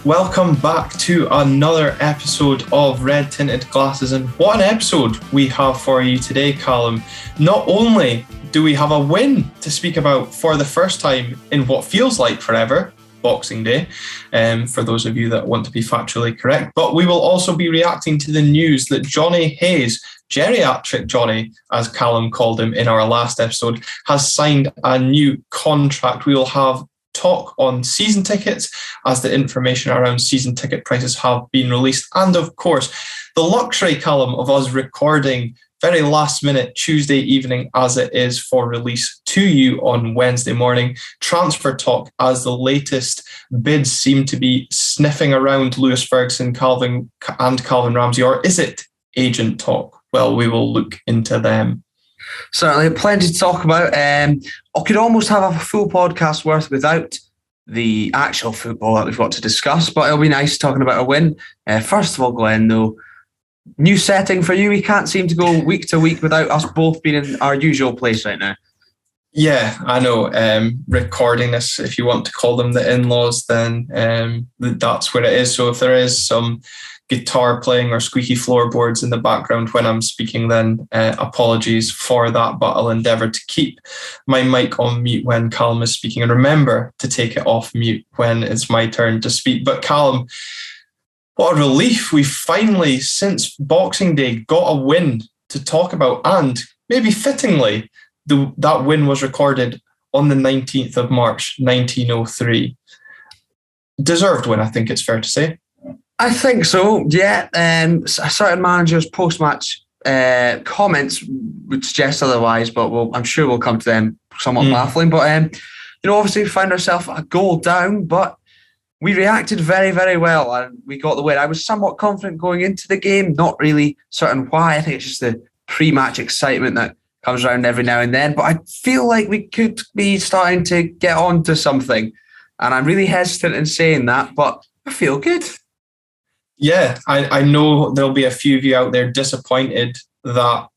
welcome back to another episode of Red Tinted Glasses, and what an episode we have for you today, Calum. Not only do we have a win to speak about for the first time in what feels like forever, Boxing Day, for those of you that want to be factually correct, but we will also be reacting to the news that Johnny Hayes, Geriatric Johnny, as Calum called him in our last episode, has signed a new contract. We will have talk on season tickets as the information around season ticket prices have been released, and of course the luxury, Calum, of us recording very last minute Tuesday evening as it is for release to you on Wednesday morning. Transfer talk, as the latest bids seem to be sniffing around Lewis Ferguson, Calvin Ramsey, or is it agent talk? Well, we will look into them. Certainly, plenty to talk about. I could almost have a full podcast worth without the actual football that we've got to discuss, but it'll be nice talking about a win. First of all, Glenn, though, new setting for you. We can't seem to go week to week without us both being in our usual place right now. Yeah, I know. Recording this, if you want to call them the in-laws, then that's where it is. So if there is some guitar playing or squeaky floorboards in the background when I'm speaking, then apologies for that, but I'll endeavour to keep my mic on mute when Calum is speaking, and remember to take it off mute when it's my turn to speak. But Calum, what a relief. We finally, since Boxing Day, got a win to talk about, and maybe fittingly, that win was recorded on the 19th of March, 1903. Deserved win, I think it's fair to say. I think so, yeah. Certain managers' post-match comments would suggest otherwise, but I'm sure we'll come to them somewhat baffling. But, obviously we found ourselves a goal down, but we reacted very, very well and we got the win. I was somewhat confident going into the game, not really certain why. I think it's just the pre-match excitement that comes around every now and then, but I feel like we could be starting to get on to something. And I'm really hesitant in saying that, but I feel good. Yeah, I know there'll be a few of you out there disappointed that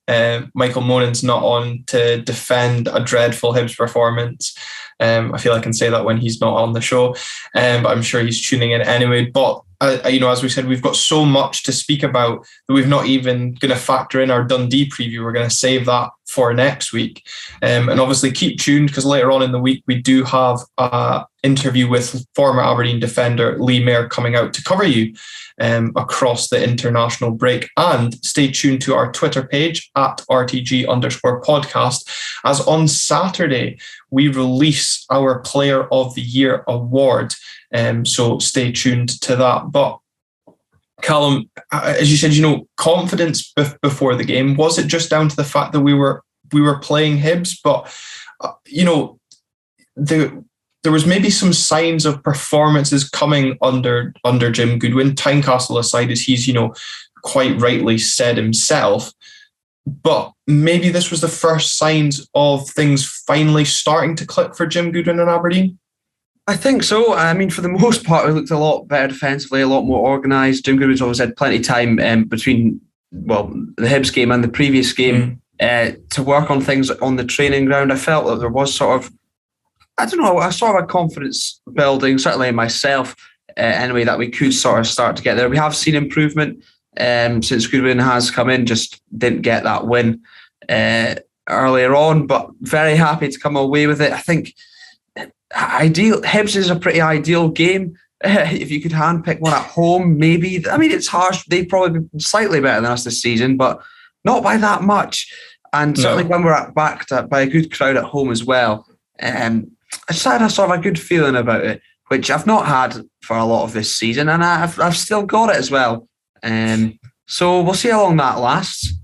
Michael Monan's not on to defend a dreadful Hibs performance. I feel I can say that when he's not on the show, but I'm sure he's tuning in anyway. But as we said, we've got so much to speak about that we've not even going to factor in our Dundee preview. We're going to save that for next week, and obviously keep tuned, because later on in the week we do have an interview with former Aberdeen defender Lee Mayer coming out to cover you across the international break. And stay tuned to our Twitter page at @RTG_podcast, as on Saturday we release our Player of the Year award. So stay tuned to that. But Calum, as you said, confidence before the game, was it just down to the fact that we were playing Hibs? But there was maybe some signs of performances coming under Jim Goodwin, Tynecastle aside, as he's quite rightly said himself. But maybe this was the first signs of things finally starting to click for Jim Goodwin and Aberdeen. I think so. I mean, for the most part, we looked a lot better defensively, a lot more organised. Jim Goodwin's always had plenty of time between, the Hibs game and the previous game to work on things on the training ground. I felt that there was sort of a confidence building, certainly in myself, anyway, that we could sort of start to get there. We have seen improvement since Goodwin has come in, just didn't get that win earlier on, but very happy to come away with it. I think Hibs is a pretty ideal game. If you could handpick one at home, maybe. I mean, it's harsh. They've probably been slightly better than us this season, but not by that much. And certainly when we're backed by a good crowd at home as well, I just had a sort of a good feeling about it, which I've not had for a lot of this season, and I've still got it as well. So we'll see how long that lasts.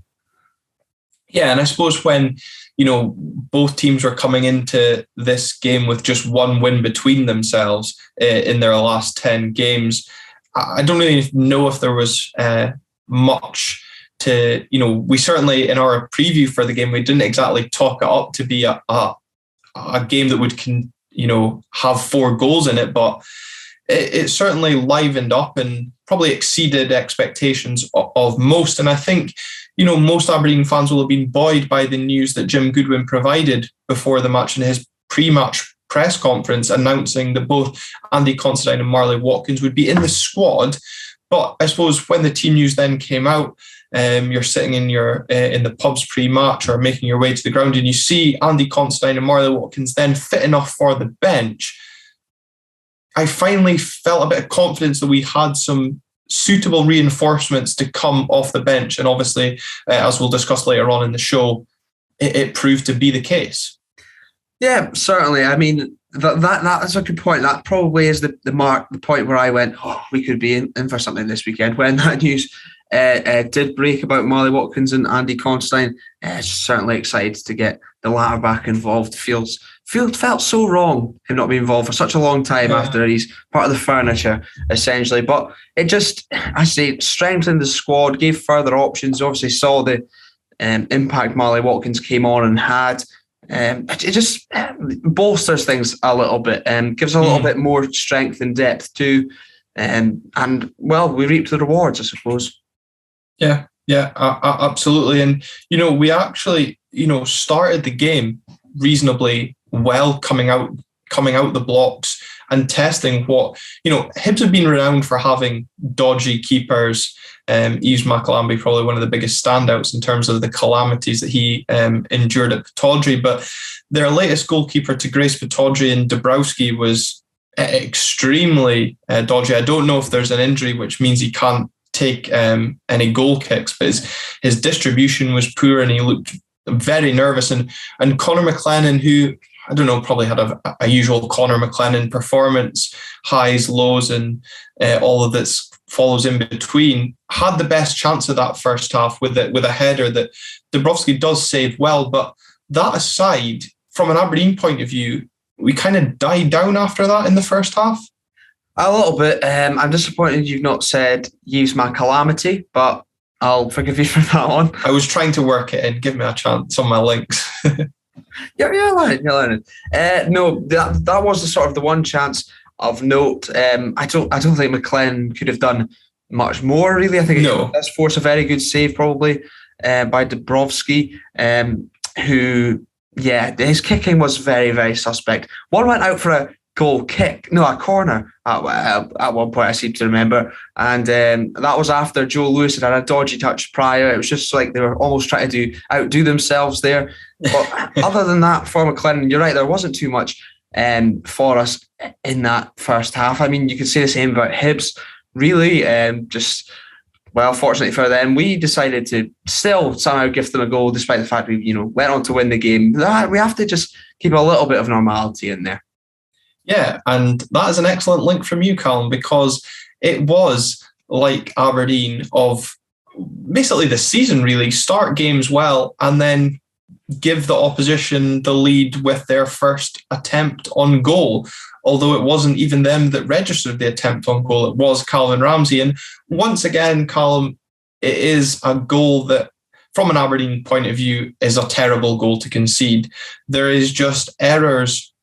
Yeah, and I suppose when both teams were coming into this game with just one win between themselves in their last 10 games, I don't really know if there was much to, we certainly in our preview for the game, we didn't exactly talk it up to be a game that would have 4 goals in it, but it certainly livened up and probably exceeded expectations of most. And I think, most Aberdeen fans will have been buoyed by the news that Jim Goodwin provided before the match in his pre-match press conference announcing that both Andy Considine and Marley Watkins would be in the squad. But I suppose when the team news then came out, you're sitting in the pubs pre-match or making your way to the ground, and you see Andy Considine and Marley Watkins then fit enough for the bench. I finally felt a bit of confidence that we had some suitable reinforcements to come off the bench. And obviously, as we'll discuss later on in the show, it proved to be the case. Yeah, certainly. I mean, that is a good point. That probably is the point where I went, we could be in for something this weekend. When that news did break about Marley Watkins and Andy Considine, certainly excited to get the latter back involved. Felt so wrong him not being involved for such a long time after he's part of the furniture, essentially. But it just, I say, strengthened the squad, gave further options. Obviously saw the impact Marley Watkins came on and had. It just bolsters things a little bit and gives a little bit more strength and depth too. And well, we reaped the rewards, I suppose. Yeah, absolutely. And, we actually, started the game reasonably well coming out the blocks and testing what, Hibs have been renowned for having dodgy keepers. Yves Macalambi, probably one of the biggest standouts in terms of the calamities that he endured at Pittodrie. But their latest goalkeeper to grace Pittodrie and Dabrowski was extremely dodgy. I don't know if there's an injury, which means he can't take any goal kicks, but his distribution was poor and he looked very nervous. And Conor McLennan, who, I don't know, probably had a usual Conor McLennan performance, highs, lows, and all of this follows in between, had the best chance of that first half with a header that Dabrowski does save well. But that aside, from an Aberdeen point of view, we kind of died down after that in the first half. A little bit. I'm disappointed you've not said Yves Macalamity, but I'll forgive you for that one. I was trying to work it in. Give me a chance on my links. You're learning. No, that was the sort of the one chance of note. I don't think McLean could have done much more, really. I think that's forced a very good save, probably, by Dabrowski, who, his kicking was very, very suspect. One went out for a goal kick, a corner at one point, I seem to remember. And that was after Joe Lewis had a dodgy touch prior. It was just like they were almost trying to outdo themselves there. But other than that, for McLennan, you're right, there wasn't too much for us in that first half. I mean, you could say the same about Hibs, really. Fortunately for them, we decided to still somehow gift them a goal, despite the fact we, went on to win the game. We have to just keep a little bit of normality in there. Yeah, and that is an excellent link from you, Calum, because it was like Aberdeen of basically the season, really. Start games well and then give the opposition the lead with their first attempt on goal. Although it wasn't even them that registered the attempt on goal, it was Calvin Ramsey. And once again, Calum, it is a goal that, from an Aberdeen point of view, is a terrible goal to concede. There is just errors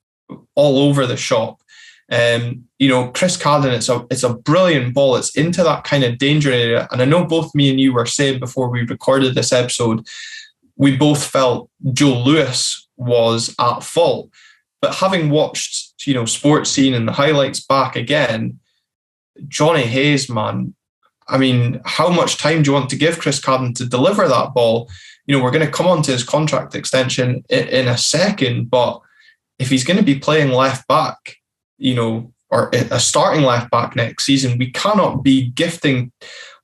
all over the shop. Chris Cadden, it's a brilliant ball. It's into that kind of danger area. And I know both me and you were saying before we recorded this episode, we both felt Joe Lewis was at fault. But having watched, Sports Scene and the highlights back again, Johnny Hayes, man, I mean, how much time do you want to give Chris Cadden to deliver that ball? We're going to come on to his contract extension in a second, but if he's going to be playing left back, or a starting left back next season, we cannot be gifting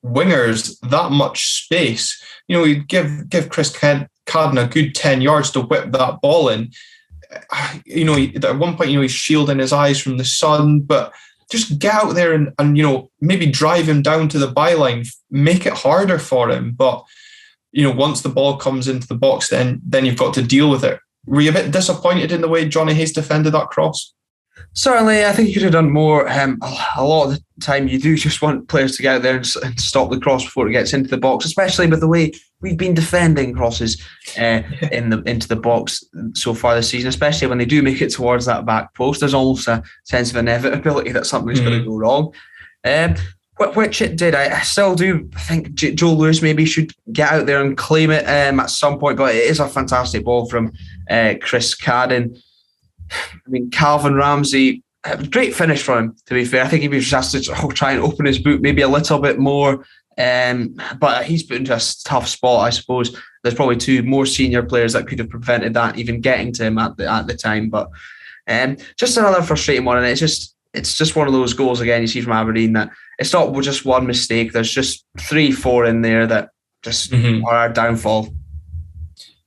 wingers that much space. We give Chris Cadden a good 10 yards to whip that ball in. At one point, he's shielding his eyes from the sun, but just get out there and maybe drive him down to the byline, make it harder for him. But, once the ball comes into the box, then you've got to deal with it. Were you a bit disappointed in the way Johnny Hayes defended that cross? Certainly, I think he could have done more. A lot of the time, you do just want players to get out there and stop the cross before it gets into the box, especially with the way we've been defending crosses into the box so far this season, especially when they do make it towards that back post. There's almost a sense of inevitability that something's going to go wrong, which it did. I still do think Joe Lewis maybe should get out there and claim it at some point, but it is a fantastic ball from Chris Cadden. I mean, Calvin Ramsey, great finish for him, to be fair. I think he was just asked to try and open his boot maybe a little bit more. But he's put into a tough spot, I suppose. There's probably two more senior players that could have prevented that even getting to him at the time. But just another frustrating one. And it's just one of those goals, again, you see from Aberdeen, that it's not just one mistake. There's just 3-4 in there that just are our downfall.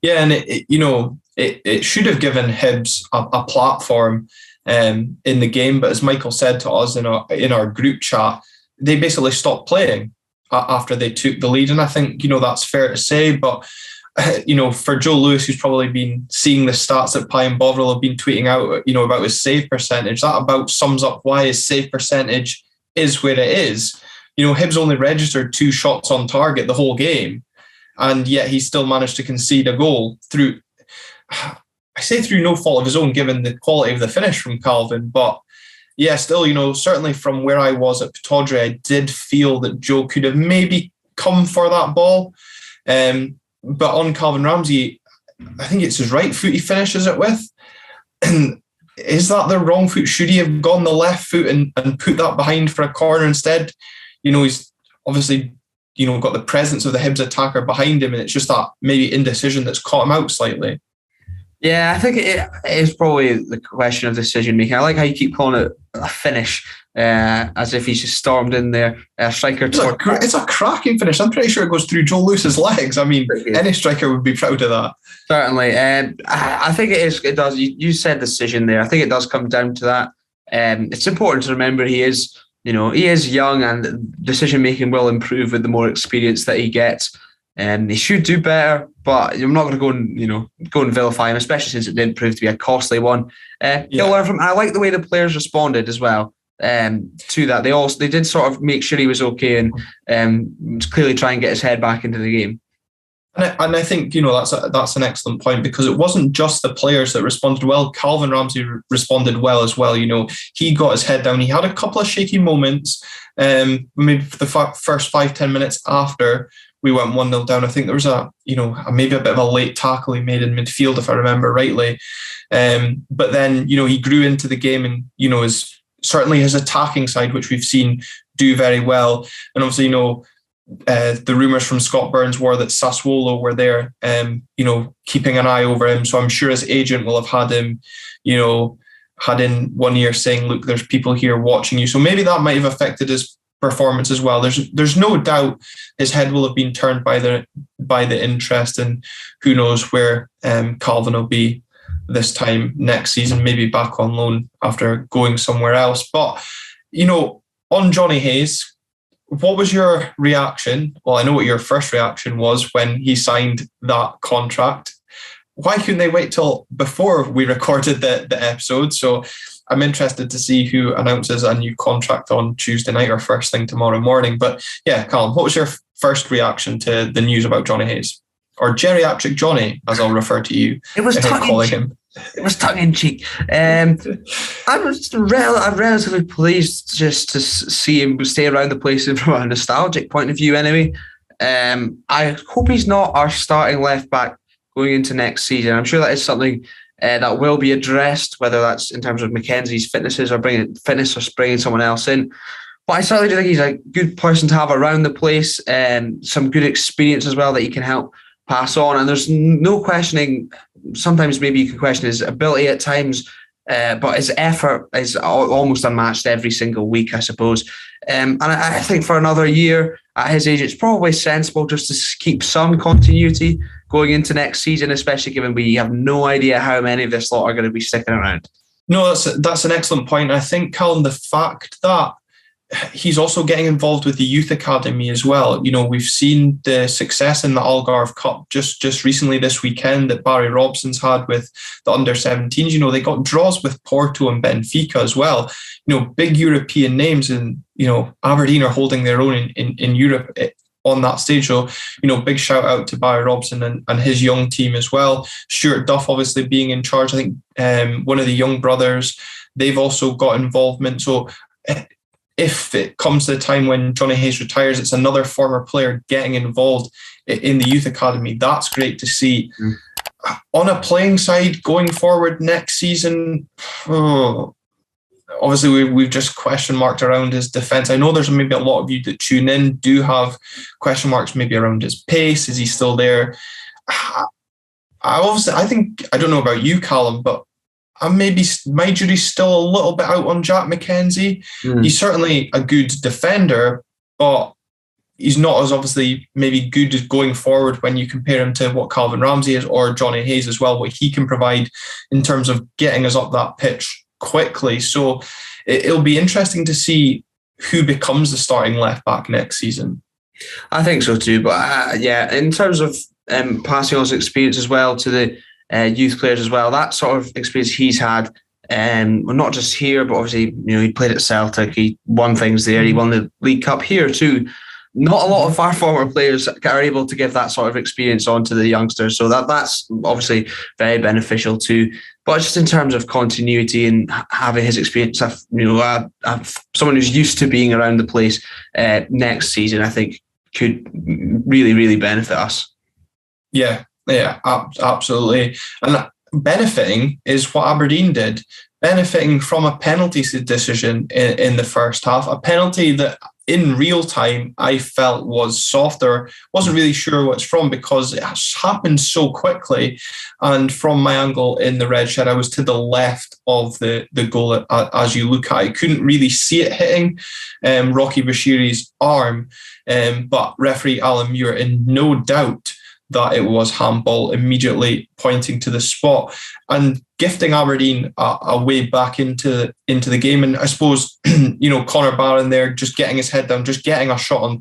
Yeah, and it should have given Hibs a platform in the game. But as Michael said to us in our group chat, they basically stopped playing after they took the lead. And I think, that's fair to say. But, for Joe Lewis, who's probably been seeing the stats that Pie and Bovril have been tweeting out, about his save percentage, that about sums up why his save percentage is where it is. Hibs only registered 2 shots on target the whole game, and yet he still managed to concede a goal through no fault of his own, given the quality of the finish from Calvin. But yeah, still, certainly from where I was at Pittodrie, I did feel that Joe could have maybe come for that ball. But on Calvin Ramsey, I think it's his right foot he finishes it with. And is that the wrong foot? Should he have gone the left foot and put that behind for a corner instead? He's obviously, got the presence of the Hibs attacker behind him, and it's just that maybe indecision that's caught him out slightly. Yeah, I think it is probably the question of decision making. I like how you keep calling it a finish, as if he's just stormed in there. Striker, it's a cracking finish. I'm pretty sure it goes through Joe Lewis's legs. I mean, any striker would be proud of that. Certainly, I think it is. It does. You said decision there. I think it does come down to that. It's important to remember he is young, and decision making will improve with the more experience that he gets. He should do better, but I'm not going to go and vilify him, especially since it didn't prove to be a costly one. He'll learn from. I like the way the players responded as well to that. They did sort of make sure he was okay and clearly try and get his head back into the game. And I think that's an excellent point, because it wasn't just the players that responded well. Calvin Ramsey responded well as well. He got his head down. He had a couple of shaky moments, maybe for the first 5-10 minutes after we went 1-0 down. I think there was maybe a bit of a late tackle he made in midfield, if I remember rightly. But then, he grew into the game, and, certainly his attacking side, which we've seen do very well. And obviously, the rumours from Scott Burns were that Sassuolo were there, keeping an eye over him. So I'm sure his agent will have had him, had in one ear saying, look, there's people here watching you. So maybe that might have affected his performance as well. There's no doubt his head will have been turned by the interest, and who knows where Calvin will be this time next season, maybe back on loan after going somewhere else. But on Johnny Hayes, what was your reaction? Well, I know what your first reaction was when he signed that contract. Why couldn't they wait till before we recorded the episode? So I'm interested to see who announces a new contract on Tuesday night or first thing tomorrow morning. But yeah, Callum, what was your first reaction to the news about Johnny Hayes? Or Geriatric Johnny, as I'll refer to you. It was tongue in cheek. I'm relatively pleased just to see him stay around the place from a nostalgic point of view anyway. I hope he's not our starting left back going into next season. I'm sure that is something that will be addressed, whether that's in terms of Mackenzie's fitness or bringing someone else in. But I certainly do think he's a good person to have around the place, and some good experience as well that he can help pass on. And there's no questioning. Sometimes maybe you can question his ability at times, but his effort is almost unmatched every single week, I suppose. And I think for another year at his age, it's probably sensible just to keep some continuity going into next season, especially given we have no idea how many of this lot are going to be sticking around. No, that's an excellent point. I think, Callum, the fact that he's also getting involved with the youth academy as well. We've seen the success in the Algarve Cup just recently this weekend that Barry Robson's had with the under-17s. They got draws with Porto and Benfica as well. Big European names, and Aberdeen are holding their own in Europe on that stage. So, big shout out to Barry Robson and his young team as well. Stuart Duff obviously being in charge. I think one of the young brothers, they've also got involvement. So if it comes to the time when Johnny Hayes retires, it's another former player getting involved in the youth academy. That's great to see. on a playing side going forward next season, obviously we've just question marked around his defence. I know there's maybe a lot of you that tune in do have question marks maybe around his pace. Is he still there? I think, I don't know about you, Callum, but my jury's still a little bit out on Jack McKenzie. He's certainly a good defender, but he's not as obviously maybe good as going forward when you compare him to what Calvin Ramsey is, or Johnny Hayes as well, what he can provide in terms of getting us up that pitch quickly. So it'll be interesting to see who becomes the starting left back next season. I think so too. But in terms of passing on his experience as well to the youth players as well, that sort of experience he's had, not just here, but obviously, he played at Celtic, he won things there, he won the League Cup here too. Not a lot of our former players are able to give that sort of experience on to the youngsters, so that's obviously very beneficial too. But just in terms of continuity and having his experience, someone who's used to being around the place next season, I think could really, really benefit us. Yeah, absolutely. And benefiting is what Aberdeen did, benefiting from a penalty decision in the first half, a penalty that in real time I felt was softer. Wasn't really sure what it's from because it has happened so quickly. And from my angle in the red shed, I was to the left of the goal as you look at it. I couldn't really see it hitting Rocky Bashiri's arm, but referee Alan Muir in no doubt that it was handball, immediately pointing to the spot and gifting Aberdeen a way back into the game. And I suppose, Conor Barron there, just getting his head down, just getting a shot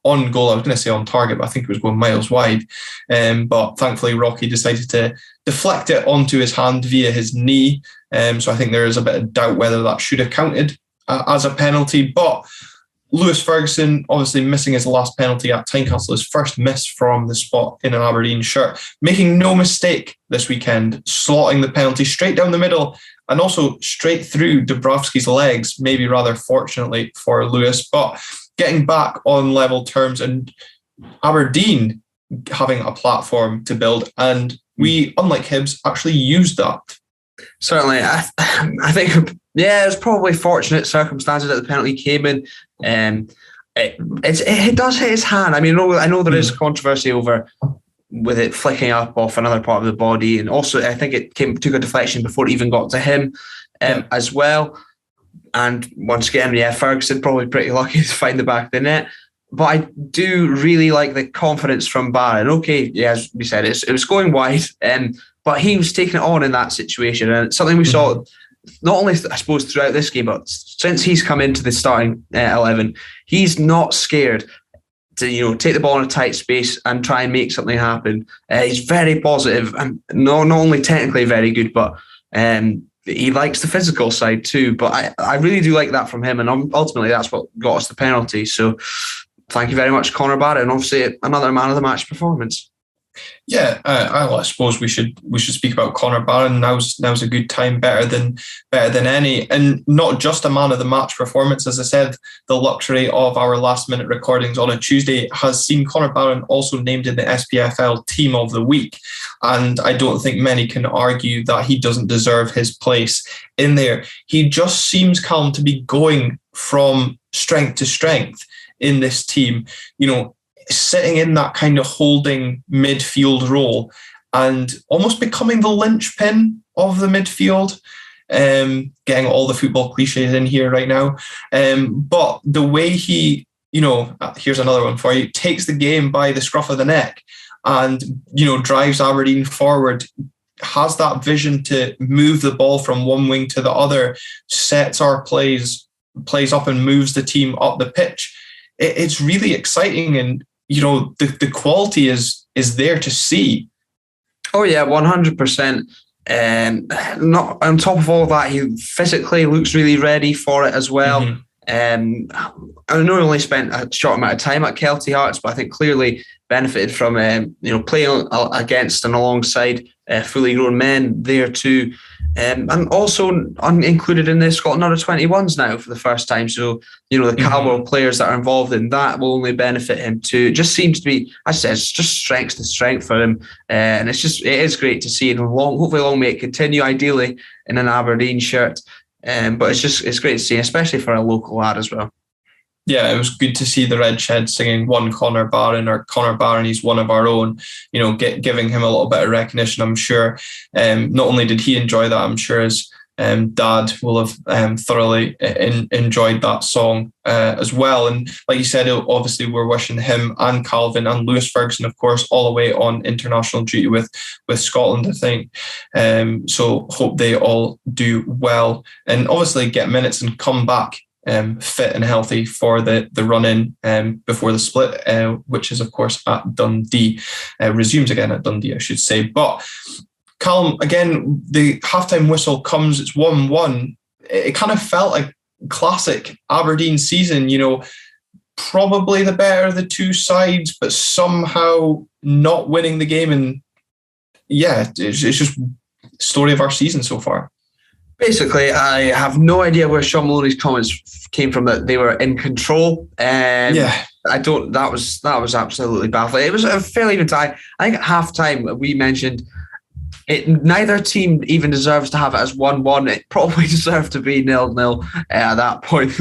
on goal. I was going to say on target, but I think it was going miles wide. But thankfully, Rocky decided to deflect it onto his hand via his knee. So I think there is a bit of doubt whether that should have counted as a penalty. But Lewis Ferguson obviously missing his last penalty at Tynecastle, his first miss from the spot in an Aberdeen shirt, making no mistake this weekend, slotting the penalty straight down the middle and also straight through Dubravski's legs, maybe rather fortunately for Lewis, but getting back on level terms and Aberdeen having a platform to build. And we, unlike Hibs, actually used that. Certainly. I think, it was probably fortunate circumstances that the penalty came in. It does hit his hand. I mean, I know there is controversy with it flicking up off another part of the body, and also I think it took a deflection before it even got to him as well. And once again, Ferguson probably pretty lucky to find the back of the net. But I do really like the confidence from Barron. Okay, as we said, it was going wide, but he was taking it on in that situation, and it's something we saw not only, I suppose, throughout this game, but since he's come into the starting 11, he's not scared to take the ball in a tight space and try and make something happen. He's very positive and not only technically very good, but he likes the physical side too. But I really do like that from him, and ultimately that's what got us the penalty. So thank you very much, Conor Barron, and obviously another man of the match performance. Yeah, I suppose we should speak about Conor Barron. Now's a good time, better than any, and not just a man of the match performance. As I said, the luxury of our last minute recordings on a Tuesday has seen Conor Barron also named in the SPFL Team of the Week, and I don't think many can argue that he doesn't deserve his place in there. He just seems, Calm, to be going from strength to strength in this team. Sitting in that kind of holding midfield role and almost becoming the linchpin of the midfield, getting all the football cliches in here right now. But the way he, here's another one for you, takes the game by the scruff of the neck and, drives Aberdeen forward, has that vision to move the ball from one wing to the other, sets our plays up and moves the team up the pitch. It's really exciting, and the quality is there to see. Oh yeah, 100%. Not on top of all that, he physically looks really ready for it as well. Mm-hmm. I know he only spent a short amount of time at Kelty Hearts, but I think clearly benefited from playing against and alongside fully grown men there too. And also included in the Scotland under-21s now for the first time. So, the calibre of players that are involved in that will only benefit him too. It just seems to be, as I said, it's just strength to strength for him. And it is great to see. And hopefully long may it continue, ideally in an Aberdeen shirt. But it's great to see, especially for a local lad as well. Yeah, it was good to see the Red Shed singing "One Connor Barron" or "Connor Barron, he's one of our own." Giving him a little bit of recognition. I'm sure. Not only did he enjoy that, I'm sure his dad will have thoroughly enjoyed that song as well. And like you said, obviously we're wishing him and Calvin and Lewis Ferguson, of course, all away on international duty with Scotland, I think. So hope they all do well and obviously get minutes and come back fit and healthy for the run-in before the split, which is, of course, at Dundee. Resumes again at Dundee, I should say. But Calum, again, the halftime whistle comes, it's 1-1. It kind of felt like classic Aberdeen season, probably the better of the two sides, but somehow not winning the game. And yeah, it's just story of our season so far. Basically, I have no idea where Sean Maloney's comments came from, that they were in control. Yeah. That was absolutely baffling. It was a fairly even tie. I think at halftime we mentioned neither team even deserves to have it as 1-1. It probably deserved to be 0-0 at that point.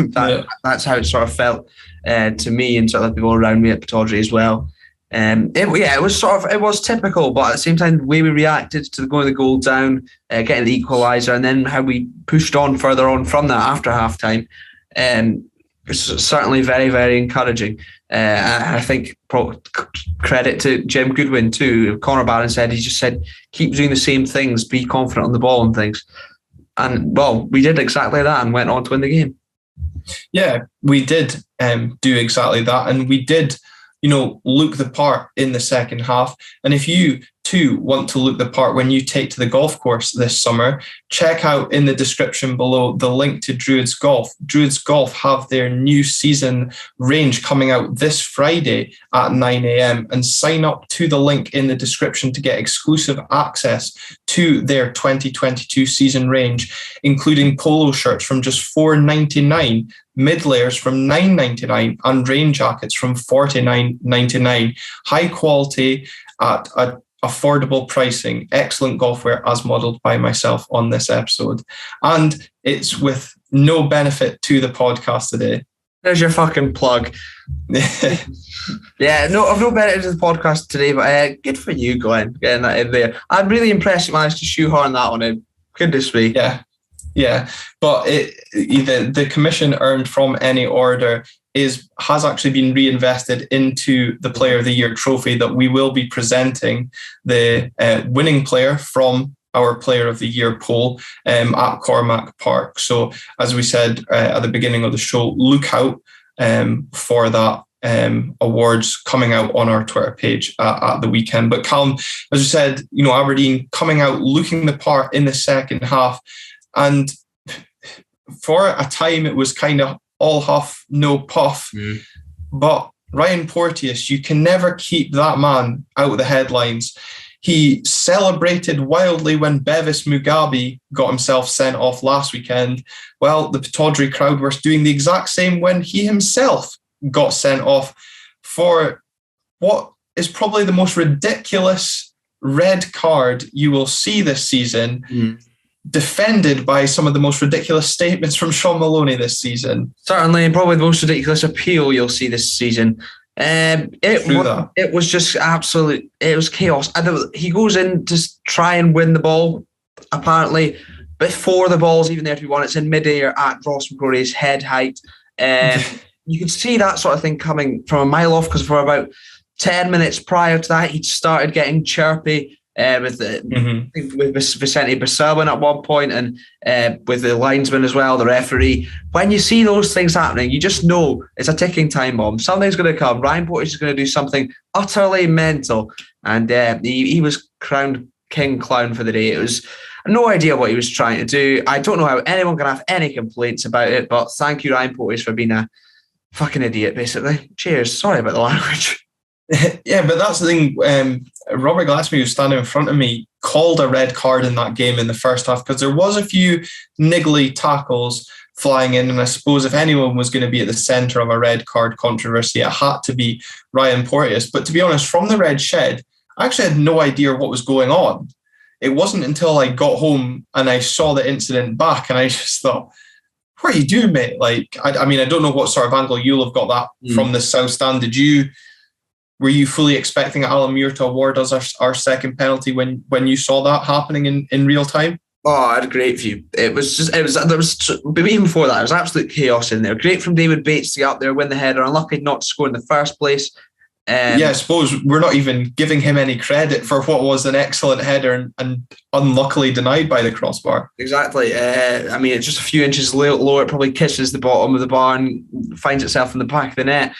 That's how it sort of felt to me and sort of people around me at Pittodrie as well. It was typical, but at the same time, the way we reacted to going the goal down, getting the equaliser, and then how we pushed on further on from that after halftime, it's certainly very, very encouraging. I think credit to Jim Goodwin too. Connor Barron he just said, keep doing the same things, be confident on the ball and things. And well, we did exactly that and went on to win the game. Yeah, we did do exactly that, and we did look the part in the second half. And if you too want to look the part when you take to the golf course this summer, check out in the description below the link to Druids Golf. Druids Golf have their new season range coming out this Friday at 9 a.m. and sign up to the link in the description to get exclusive access to their 2022 season range, including polo shirts from just $4.99, mid layers from $9.99, and rain jackets from $49.99. High quality at affordable pricing, excellent golf wear as modelled by myself on this episode. And it's with no benefit to the podcast today. There's your fucking plug. Yeah, no benefit to the podcast today, but good for you, Glenn, getting that in there. I'm really impressed you managed to shoehorn that one in. Goodness me. Yeah. But the commission earned from any order has actually been reinvested into the Player of the Year trophy that we will be presenting the winning player from our Player of the Year poll at Cormac Park. So as we said at the beginning of the show, look out for that awards coming out on our Twitter page at the weekend. But Calum, as we said, Aberdeen coming out looking the part in the second half, and for a time it was kind of all huff, no puff. But Ryan Porteous, you can never keep that man out of the headlines. He celebrated wildly when Bevis Mugabe got himself sent off last weekend. Well, the Pittodrie crowd were doing the exact same when he himself got sent off for what is probably the most ridiculous red card you will see this season. Defended by some of the most ridiculous statements from Sean Maloney this season. Certainly, and probably the most ridiculous appeal you'll see this season. It was just absolute. It was chaos. He goes in to try and win the ball. Apparently, before the ball's even there to be won, it's in midair at Ross McCrory's head height. You could see that sort of thing coming from a mile off, because for about 10 minutes prior to that, he'd started getting chirpy. With Vicente Besuijen at one point, and with the linesman as well, the referee. When you see those things happening, you just know it's a ticking time bomb. Something's going to come. Ryan Porteous is going to do something utterly mental, and he was crowned king clown for the day. It was no idea what he was trying to do. I don't know how anyone can have any complaints about it, but thank you, Ryan Porteous, for being a fucking idiot, basically. Cheers. Sorry about the language. Yeah, but that's the thing. Robert Glasby, who's standing in front of me, called a red card in that game in the first half because there was a few niggly tackles flying in, and I suppose if anyone was going to be at the centre of a red card controversy, it had to be Ryan Porteous. But to be honest, from the red shed, I actually had no idea what was going on. It wasn't until I got home and I saw the incident back and I just thought, what are you doing, mate? Like, I mean, I don't know what sort of angle you'll have got that from the south stand. Were you fully expecting Alan Muir to award us our second penalty when you saw that happening in real time? Oh, I had a great view. There was even before that, it was absolute chaos in there. Great from David Bates to get up there, win the header. Unlucky not to score in the first place. I suppose we're not even giving him any credit for what was an excellent header and unluckily denied by the crossbar. Exactly. I mean, it's just a few inches lower. It probably kisses the bottom of the bar and finds itself in the back of the net.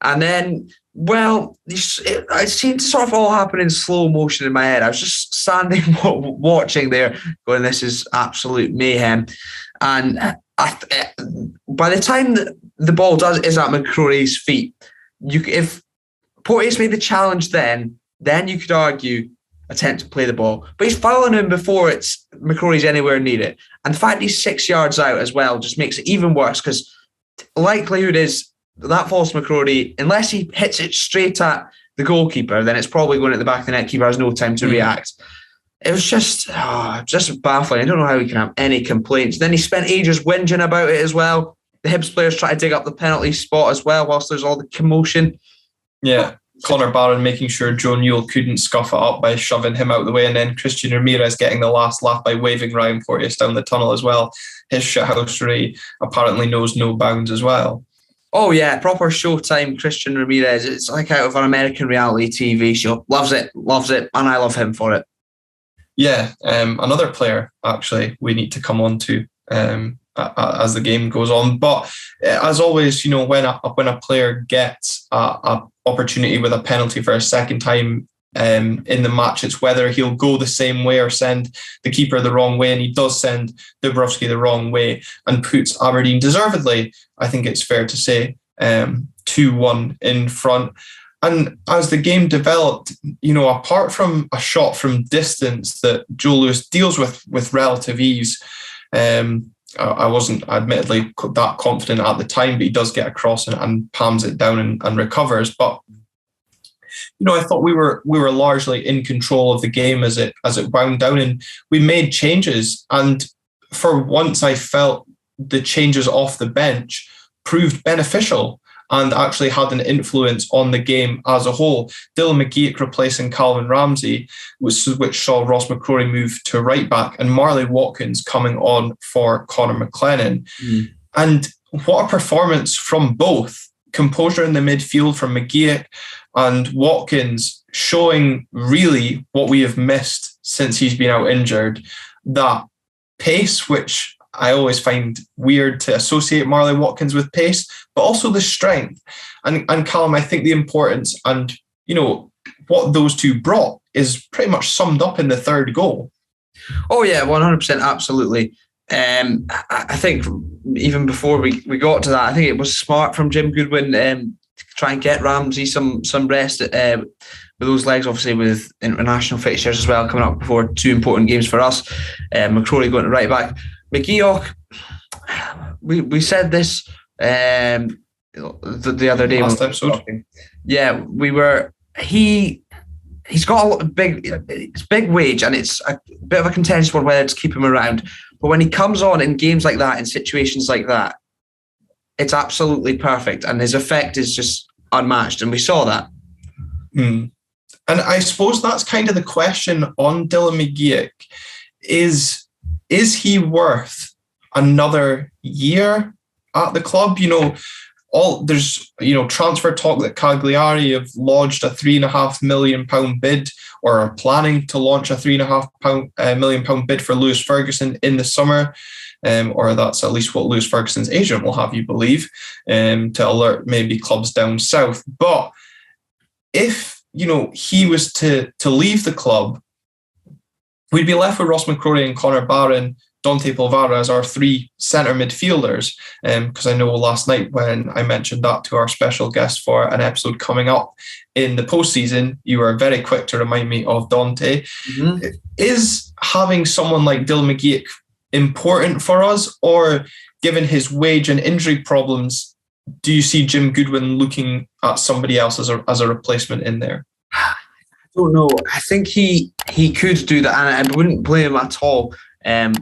And then, well, it seemed to sort of all happen in slow motion in my head. I was just standing watching there going, this is absolute mayhem. And by the time the ball is at McCrory's feet, if Porteous made the challenge then you could argue attempt to play the ball. But he's fouling him before McCrory's anywhere near it. And the fact he's 6 yards out as well just makes it even worse because likelihood is that falls to McCrory, unless he hits it straight at the goalkeeper, then it's probably going at the back of the net. Keeper has no time to react. It was just baffling. I don't know how he can have any complaints. Then he spent ages whinging about it as well. The Hibs players try to dig up the penalty spot as well whilst there's all the commotion. Yeah, Conor Barron making sure Joe Newell couldn't scuff it up by shoving him out the way, and then Christian Ramirez getting the last laugh by waving Ryan Porteous down the tunnel as well. His shithousery apparently knows no bounds as well. Oh yeah, proper Showtime Christian Ramirez. It's like out of an American reality TV show. Loves it, and I love him for it. Yeah, another player actually we need to come on to as the game goes on. But as always, you know, when a player gets a opportunity with a penalty for a second time in the match, it's whether he'll go the same way or send the keeper the wrong way, and he does send Dubrovsky the wrong way and puts Aberdeen deservedly, I think it's fair to say, 2-1 in front. And as the game developed, you know, apart from a shot from distance that Joe Lewis deals with relative ease, I wasn't admittedly that confident at the time, but he does get across and palms it down and recovers. But you know, I thought we were largely in control of the game as it wound down, and we made changes. And for once, I felt the changes off the bench proved beneficial and actually had an influence on the game as a whole. Dylan McGeoch replacing Calvin Ramsey, which saw Ross McCrory move to right back, and Marley Watkins coming on for Conor McLennan. And what a performance from both. Composure in the midfield from McGeoch, and Watkins showing really what we have missed since he's been out injured. That pace, which I always find weird to associate Marley Watkins with pace, but also the strength. And Callum, I think the importance and, you know, what those two brought is pretty much summed up in the third goal. Oh yeah, 100%, absolutely. I think even before we got to that, I think it was smart from Jim Goodwin to try and get Ramsey some rest with those legs, obviously with international fixtures as well coming up before two important games for us. McCrory going to right back. McGeoch, we said this the other day. Last episode. Yeah, he's got it's big wage, and it's a bit of a contentious one whether to keep him around. But when he comes on in games like that, in situations like that, it's absolutely perfect, and his effect is just unmatched, and we saw that. And I suppose that's kind of the question on Dylan McGeoch. Is he worth another year at the club? You know, there's transfer talk that Cagliari have lodged a £3.5 million bid, or are planning to launch a £3.5 million bid for Lewis Ferguson in the summer, or that's at least what Lewis Ferguson's agent will have you believe, to alert maybe clubs down south. But if he was to leave the club, we'd be left with Ross McCrory and Conor Barron Dante Polvara as our 3 centre midfielders, because I know last night when I mentioned that to our special guest for an episode coming up in the postseason, you were very quick to remind me of Dante. Mm-hmm. Is having someone like Dylan McGeoch important for us, or given his wage and injury problems, do you see Jim Goodwin looking at somebody else as a replacement in there? I don't know. I think he could do that, and I wouldn't blame him at all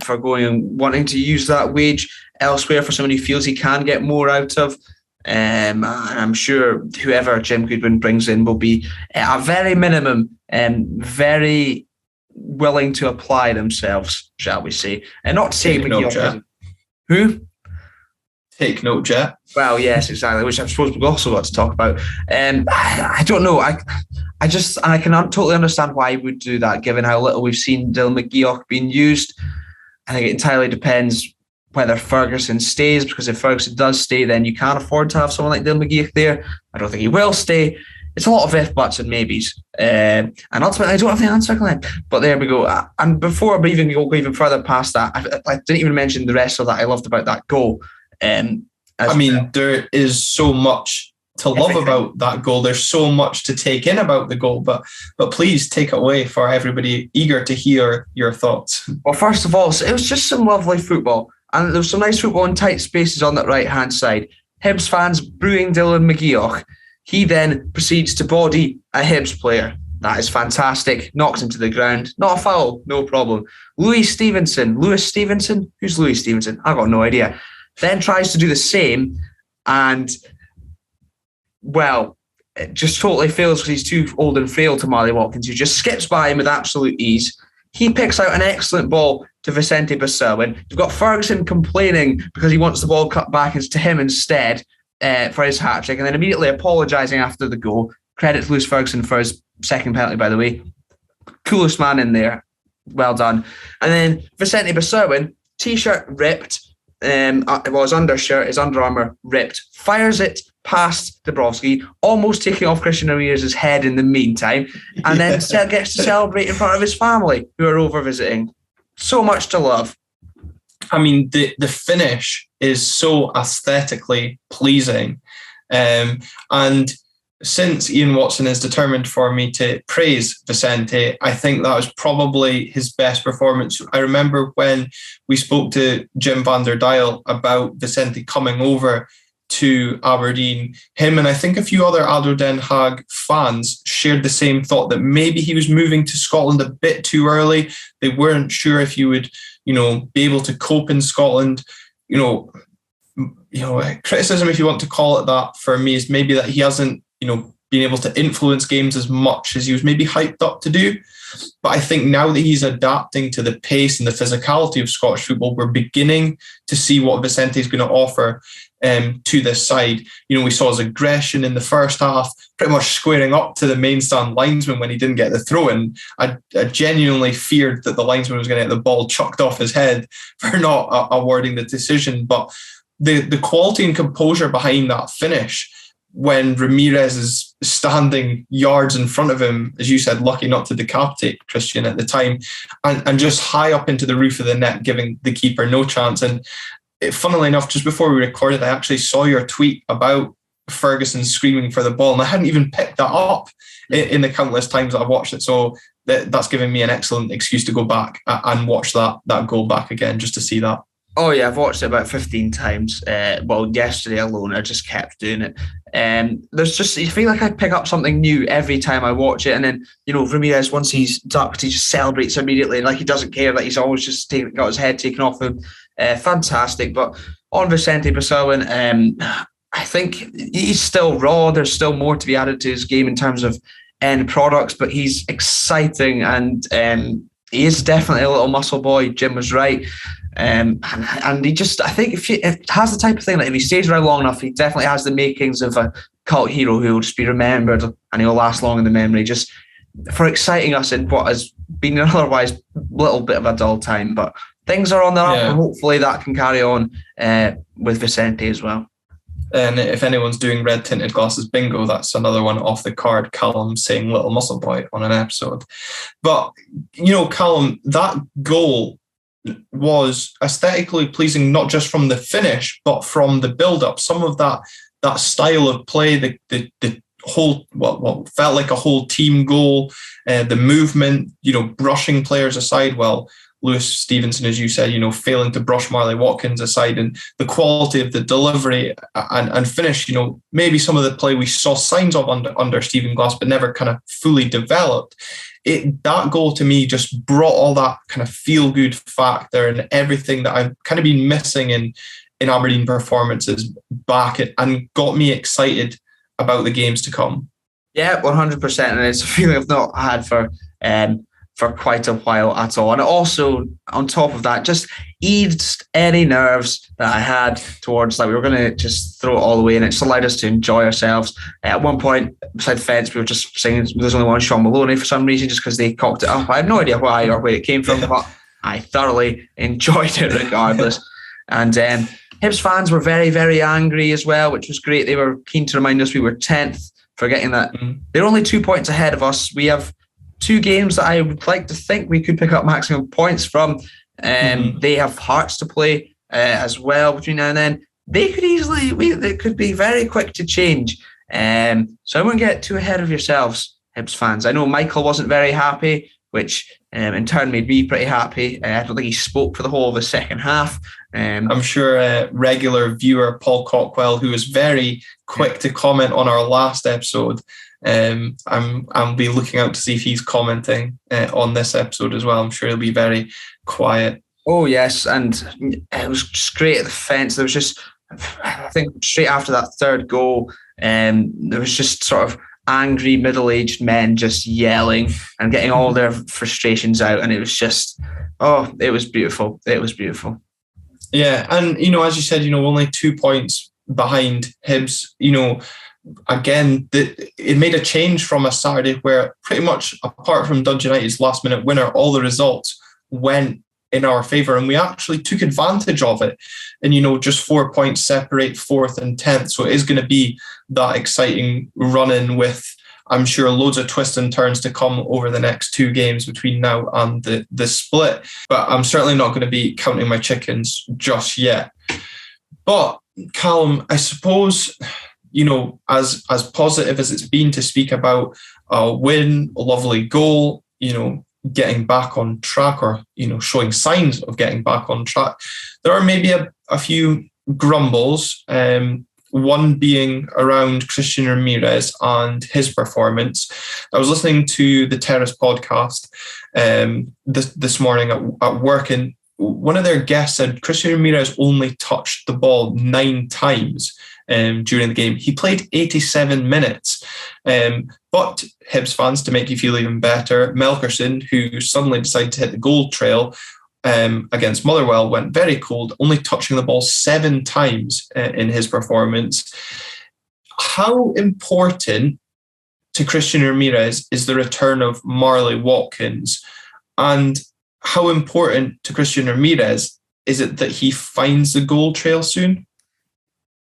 for going and wanting to use that wage elsewhere for someone who feels he can get more out of. And I'm sure whoever Jim Goodwin brings in will be at a very minimum very willing to apply themselves, shall we say. And not to say who? Take note, Jet. Well, yes, exactly, which I suppose we've also got to talk about. I don't know. I can totally understand why he would do that, given how little we've seen Dylan McGeoch being used. I think it entirely depends whether Ferguson stays, because if Ferguson does stay, then you can't afford to have someone like Dylan McGeoch there. I don't think he will stay. It's a lot of if, buts and maybes. And ultimately, I don't have the answer, Glenn. But there we go. And before we even go even further past that, I didn't even mention the rest of that I loved about that goal. There is so much to love about that goal. There's so much to take in about the goal, but please take it away for everybody eager to hear your thoughts. Well, first of all, it was just some lovely football, and there was some nice football in tight spaces on that right-hand side. Hibs fans booing Dylan McGeoch. He then proceeds to body a Hibs player. That is fantastic. Knocks him to the ground. Not a foul, no problem. Lewis Stevenson. Who's Lewis Stevenson? I got no idea. Then tries to do the same, and, well, it just totally fails because he's too old and frail to Marley Watkins, who just skips by him with absolute ease. He picks out an excellent ball to Vicente Besuijen. You've got Ferguson complaining because he wants the ball cut back to him instead for his hat-trick, and then immediately apologising after the goal. Credit to Lewis Ferguson for his second penalty, by the way. Coolest man in there. Well done. And then Vicente Besuijen, T-shirt ripped, his undershirt, his Under Armour ripped, fires it past Dabrowski, almost taking off Christian Ramirez's head in the meantime, and then gets to celebrate in front of his family who are over visiting. So much to love. I mean, the finish is so aesthetically pleasing, and since Ian Watson is determined for me to praise Vicente, I think that was probably his best performance. I remember when we spoke to Jim van der Dijl about Vicente coming over to Aberdeen, him and I think a few other ADO Den Haag fans shared the same thought, that maybe he was moving to Scotland a bit too early. They weren't sure if he would, be able to cope in Scotland. Criticism, if you want to call it that, for me is maybe that he hasn't being able to influence games as much as he was maybe hyped up to do. But I think now that he's adapting to the pace and the physicality of Scottish football, we're beginning to see what Vicente is going to offer to this side. We saw his aggression in the first half, pretty much squaring up to the main stand linesman when he didn't get the throw in. I genuinely feared that the linesman was going to get the ball chucked off his head for not awarding the decision. But the quality and composure behind that finish, when Ramirez is standing yards in front of him, as you said, lucky not to decapitate Christian at the time, and just high up into the roof of the net, giving the keeper no chance. And funnily enough, just before we recorded, I actually saw your tweet about Ferguson screaming for the ball, and I hadn't even picked that up in the countless times that I've watched it. So that's given me an excellent excuse to go back and watch that goal back again, just to see that. Oh yeah, I've watched it about 15 times. Yesterday alone, I just kept doing it. There's just, you feel like I pick up something new every time I watch it. And then, Ramirez, once he's ducked, he just celebrates immediately, like he doesn't care that he's always just got his head taken off him. Fantastic. But on Vicente Besuijen, I think he's still raw. There's still more to be added to his game in terms of end products, but he's exciting, and he is definitely a little muscle boy. Jim was right. And he just, I think if it has the type of thing that if he stays around long enough, he definitely has the makings of a cult hero who will just be remembered, and he'll last long in the memory, just for exciting us in what has been an otherwise little bit of a dull time. But things are on the up, and hopefully that can carry on with Vicente as well. And if anyone's doing red tinted glasses bingo, that's another one off the card. Calum saying little muscle boy on an episode. But, Calum, that goal was aesthetically pleasing, not just from the finish, but from the build-up. Some of that style of play, the whole what felt like a whole team goal, the movement, brushing players aside. Well, Lewis Stevenson, as you said, failing to brush Marley Watkins aside, and the quality of the delivery and finish, maybe some of the play we saw signs of under Stephen Glass, but never kind of fully developed. That goal to me just brought all that kind of feel-good factor and everything that I've kind of been missing in Aberdeen performances back, and got me excited about the games to come. Yeah, 100%, and it's a feeling I've not had for quite a while at all. And also, on top of that, just eased any nerves that I had towards we were going to just throw it all away, and it just allowed us to enjoy ourselves. At one point, beside the fence, we were just singing There's Only One Sean Maloney for some reason, just because they cocked it up. I have no idea why or where it came from, but I thoroughly enjoyed it regardless. And Hibs fans were very, very angry as well, which was great. They were keen to remind us we were 10th, forgetting that they're only 2 points ahead of us. We have 2 games that I would like to think we could pick up maximum points from. They have Hearts to play as well between now and then. They could be very quick to change. So I wouldn't get too ahead of yourselves, Hibs fans. I know Michael wasn't very happy, which in turn made me pretty happy. I don't think he spoke for the whole of the second half. I'm sure regular viewer Paul Cockwell, who was very quick to comment on our last episode, I'll be looking out to see if he's commenting on this episode as well. I'm sure he'll be very quiet. Oh yes, and it was just great at the fence. There was just, I think, straight after that third goal, there was just sort of angry middle-aged men just yelling and getting all their frustrations out, and it was just, it was beautiful. It was beautiful. Yeah, and as you said, only 2 points behind Hibs. Again, it made a change from a Saturday where pretty much, apart from Dundee United's last-minute winner, all the results went in our favour, and we actually took advantage of it. And just 4 points separate 4th and 10th, so it is going to be that exciting run-in with, I'm sure, loads of twists and turns to come over the next 2 games between now and the split. But I'm certainly not going to be counting my chickens just yet. But Callum, I suppose, as positive as it's been to speak about a win, a lovely goal, getting back on track, or showing signs of getting back on track, there are maybe a few grumbles. One being around Christian Ramirez and his performance. I was listening to the Terrace podcast this morning at work, and one of their guests said Christian Ramirez only touched the ball 9 times during the game. He played 87 minutes. But Hibs fans, to make you feel even better, Melkerson, who suddenly decided to hit the goal trail against Motherwell, went very cold, only touching the ball 7 times in his performance. How important to Christian Ramirez is the return of Marley Watkins? And how important to Christian Ramirez is it that he finds the goal trail soon?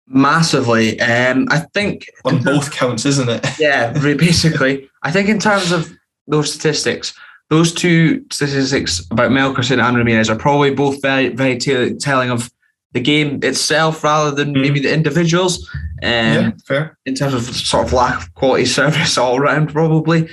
Massively. I think on both counts, isn't it? Yeah, basically. I think in terms of those statistics, those 2 statistics about Melkerson and Ramirez are probably both very, very telling of the game itself rather than maybe the individuals. Yeah, fair. In terms of sort of lack of quality service all around, probably.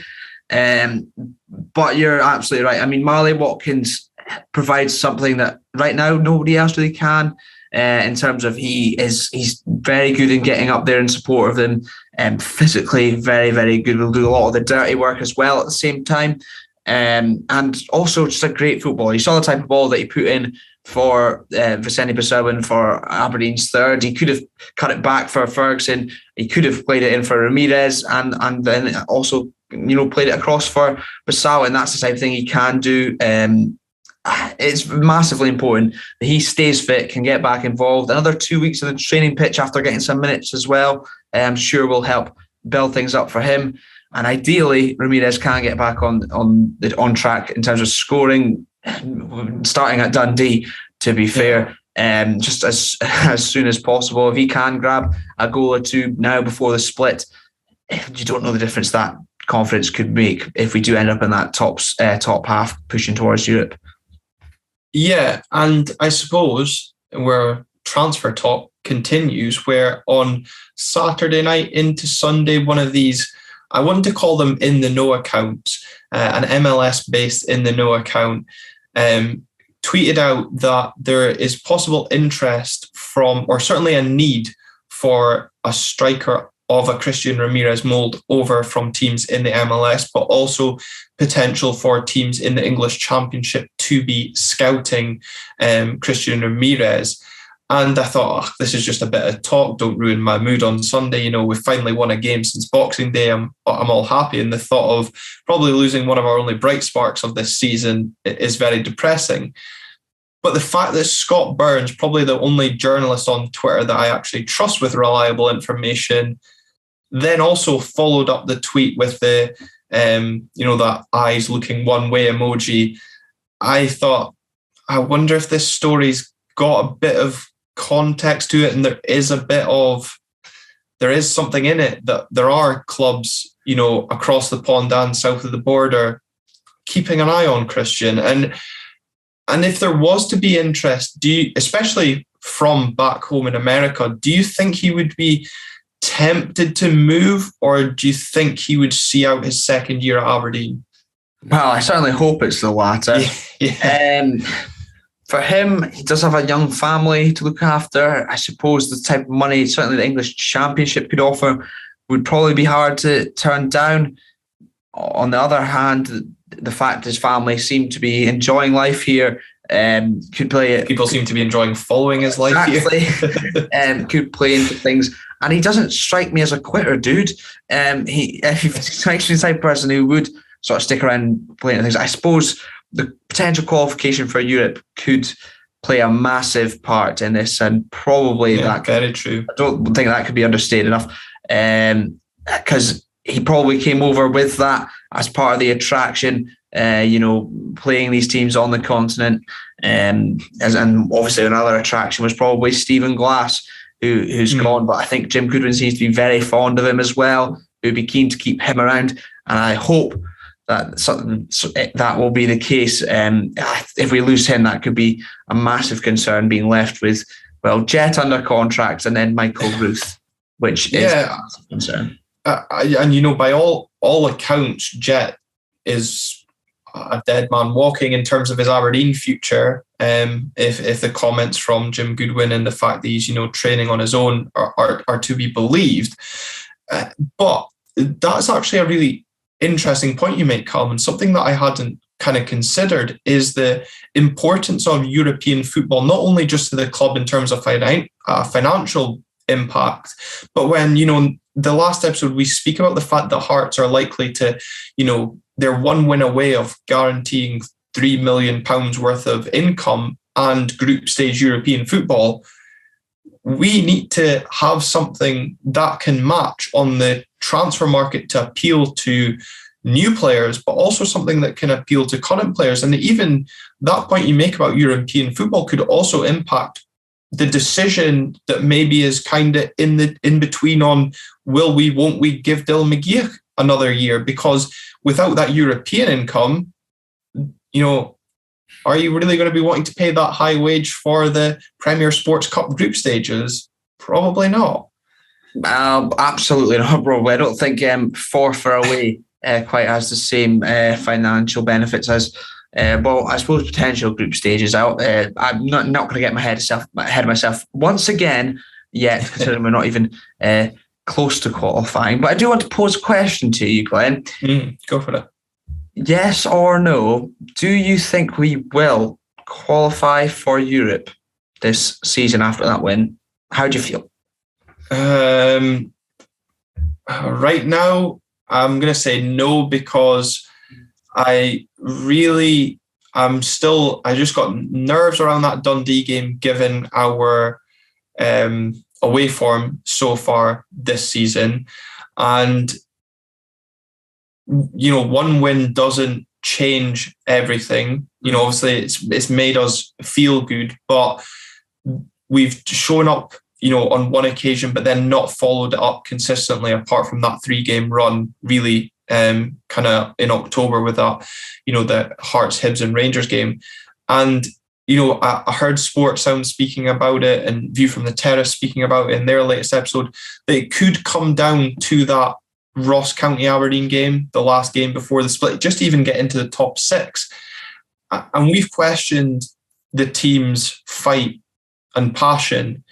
But you're absolutely right. I mean, Marley Watkins provides something that right now nobody else really can. In terms of he's very good in getting up there in support of them, and physically very, very good. Will do a lot of the dirty work as well at the same time, and also just a great footballer. You saw the type of ball that he put in for Vicente Besuijen for Aberdeen's third. He could have cut it back for Ferguson. He could have played it in for Ramirez, and then also played it across for Besuijen. And that's the type of thing he can do. It's massively important that he stays fit, can get back involved. Another 2 weeks of the training pitch after getting some minutes as well, I'm sure will help build things up for him. And ideally, Ramirez can get back on track in terms of scoring, starting at Dundee, to be fair, just as soon as possible. If he can grab a goal or 2 now before the split, you don't know the difference that confidence could make if we do end up in that top half pushing towards Europe. Yeah, and I suppose where transfer talk continues, where on Saturday night into Sunday, one of these, I want to call them in the know accounts, an MLS-based in the know account, tweeted out that there is possible interest from, or certainly a need for, a striker of a Christian Ramirez mould over from teams in the MLS, but also potential for teams in the English Championship to be scouting Christian Ramirez. And I thought, this is just a bit of talk. Don't ruin my mood on Sunday. You know, we finally won a game since Boxing Day. I'm all happy. And the thought of probably losing one of our only bright sparks of this season is very depressing. But the fact that Scott Burns, probably the only journalist on Twitter that I actually trust with reliable information, then also followed up the tweet with the, that eyes looking one way emoji. I thought, I wonder if this story's got a bit of context to it, and there is something in it, that there are clubs, across the pond and south of the border keeping an eye on Christian. And if there was to be interest, especially from back home in America, do you think he would be tempted to move, or do you think he would see out his second year at Aberdeen? Well, I certainly hope it's the latter. Yeah. For him, he does have a young family to look after. I suppose the type of money certainly the English Championship could offer would probably be hard to turn down. On the other hand, the fact his family seem to be enjoying life here could play. People seem to be enjoying following his life here. Could play into things. And he doesn't strike me as a quitter, dude. He strikes me as the type of person who would sort of stick around playing things. I suppose the potential qualification for Europe could play a massive part in this, and probably that. Very true. I don't think that could be understated enough, because he probably came over with that as part of the attraction. Playing these teams on the continent, and obviously another attraction was probably Stephen Glass, who's gone. But I think Jim Goodwin seems to be very fond of him as well. Who'd be keen to keep him around, and I hope that will be the case. If we lose him, that could be a massive concern, being left with, Jet under contract and then Michael Ruth, which is a massive concern. And by all accounts, Jet is a dead man walking in terms of his Aberdeen future. If the comments from Jim Goodwin and the fact that he's training on his own are to be believed, but that's actually a really interesting point you make, Calum, and something that I hadn't kind of considered is the importance of European football, not only just to the club in terms of financial impact, but when, the last episode we speak about the fact that Hearts are likely to, they're one win away of guaranteeing £3 million worth of income and group stage European football. We need to have something that can match on the transfer market to appeal to new players, but also something that can appeal to current players. And even that point you make about European football could also impact the decision that maybe is kind of in between on will we, won't we give Dylan McGee another year? Because without that European income, are you really going to be wanting to pay that high wage for the Premier Sports Cup group stages? Probably not. Absolutely not, bro. I don't think Forfar away quite has the same financial benefits as, I suppose potential group stages. I'm not going to get ahead of myself once again yet, considering we're not even close to qualifying. But I do want to pose a question to you, Glenn. Go for it. Yes or no, do you think we will qualify for Europe this season after that win? How do you feel? Right now, I'm going to say no, because I just got nerves around that Dundee game, given our away form so far this season. And one win doesn't change everything. Obviously it's made us feel good, but we've shown up, on one occasion, but then not followed it up consistently, apart from that 3-game run, really, kind of in October with that, the Hearts, Hibs and Rangers game. And I heard Sports Sound speaking about it and View from the Terrace speaking about it in their latest episode, that it could come down to that Ross County Aberdeen game, the last game before the split, just to even get into the top 6. And we've questioned the team's fight and passion.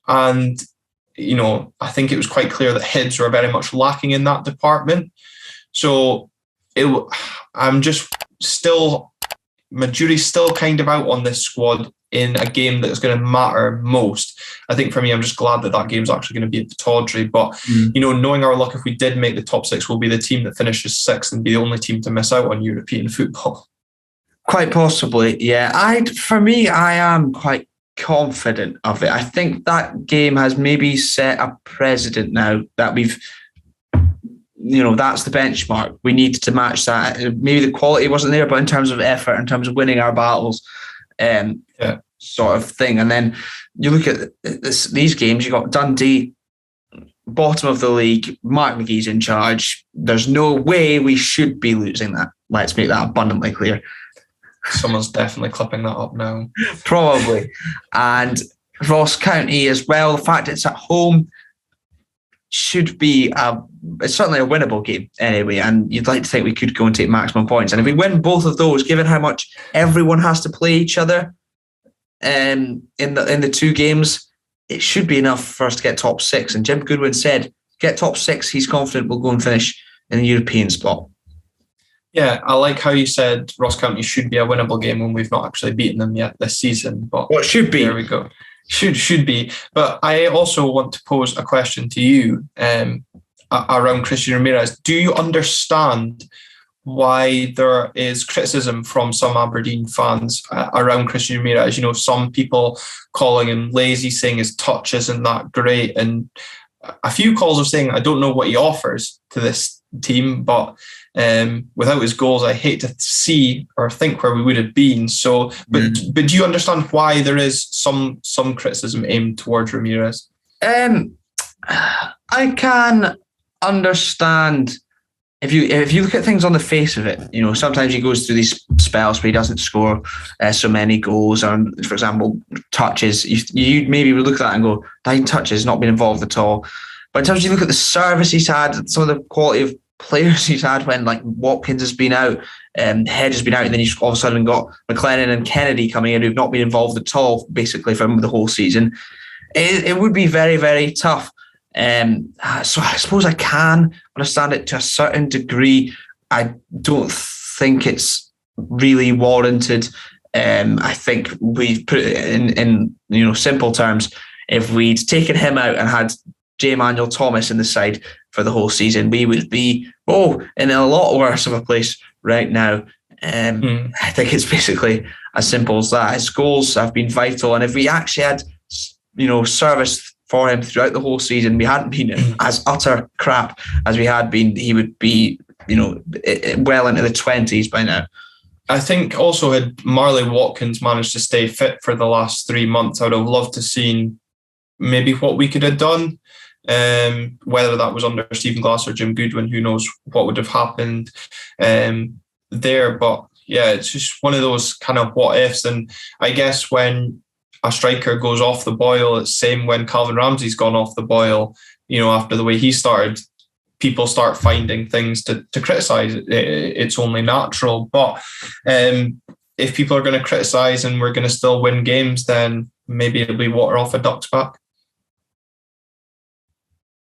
And, I think it was quite clear that Hibs were very much lacking in that department. So I'm just still, my jury's still kind of out on this squad in a game that's going to matter most. I think for me, I'm just glad that game's actually going to be at the Tawdry. But, knowing our luck, if we did make the top 6, we'll be the team that finishes 6th and be the only team to miss out on European football. Quite possibly, yeah. I am quite confident of it. I think that game has maybe set a precedent now that we've, that's the benchmark. We need to match that. Maybe the quality wasn't there, but in terms of effort, in terms of winning our battles, sort of thing. And then you look at these games, you got Dundee, bottom of the league, Mark McGee's in charge. There's no way we should be losing that. Let's make that abundantly clear. Someone's definitely clipping that up now. Probably. And Ross County as well, the fact it's at home should be it's certainly a winnable game anyway, and you'd like to think we could go and take maximum points. And if we win both of those, given how much everyone has to play each other in the 2 games, it should be enough for us to get top 6. And Jim Goodwin said, get top 6, he's confident we'll go and finish in the European spot. Yeah, I like how you said Ross County should be a winnable game when we've not actually beaten them yet this season. But it should be. There we go. Should be. But I also want to pose a question to you around Christian Ramirez. Do you understand why there is criticism from some Aberdeen fans around Christian Ramirez? Some people calling him lazy, saying his touch isn't that great, and a few calls of saying, I don't know what he offers to this team, but without his goals, I hate to see or think where we would have been. So, but do you understand why there is some criticism aimed towards Ramirez? I can understand if you look at things on the face of it. Sometimes he goes through these spells where he doesn't score so many goals, or for example, touches. You maybe would look at that and go, 9 touches, not been involved at all. But in terms of you look at the service he's had, some of the quality of players he's had when like Watkins has been out, Hedge has been out, and then you've all of a sudden got McLennan and Kennedy coming in who've not been involved at all basically for the whole season. It would be very, very tough. So I suppose I can understand it to a certain degree. I don't think it's really warranted. I think we've put it in simple terms. If we'd taken him out and had J. Manuel Thomas in the side for the whole season, we would be in a lot worse of a place right now. I think it's basically as simple as that. His goals have been vital, and if we actually had service for him throughout the whole season, we hadn't been as utter crap as we had been, he would be well into the 20s by now. I think also had Marley Watkins managed to stay fit for the last 3 months, I would have loved to seen maybe what we could have done. Whether that was under Stephen Glass or Jim Goodwin, who knows what would have happened there. But yeah, it's just one of those kind of what ifs. And I guess when a striker goes off the boil, it's the same when Calvin Ramsey's gone off the boil, after the way he started, people start finding things to criticise. It's only natural. But if people are going to criticise and we're going to still win games, then maybe it'll be water off a duck's back.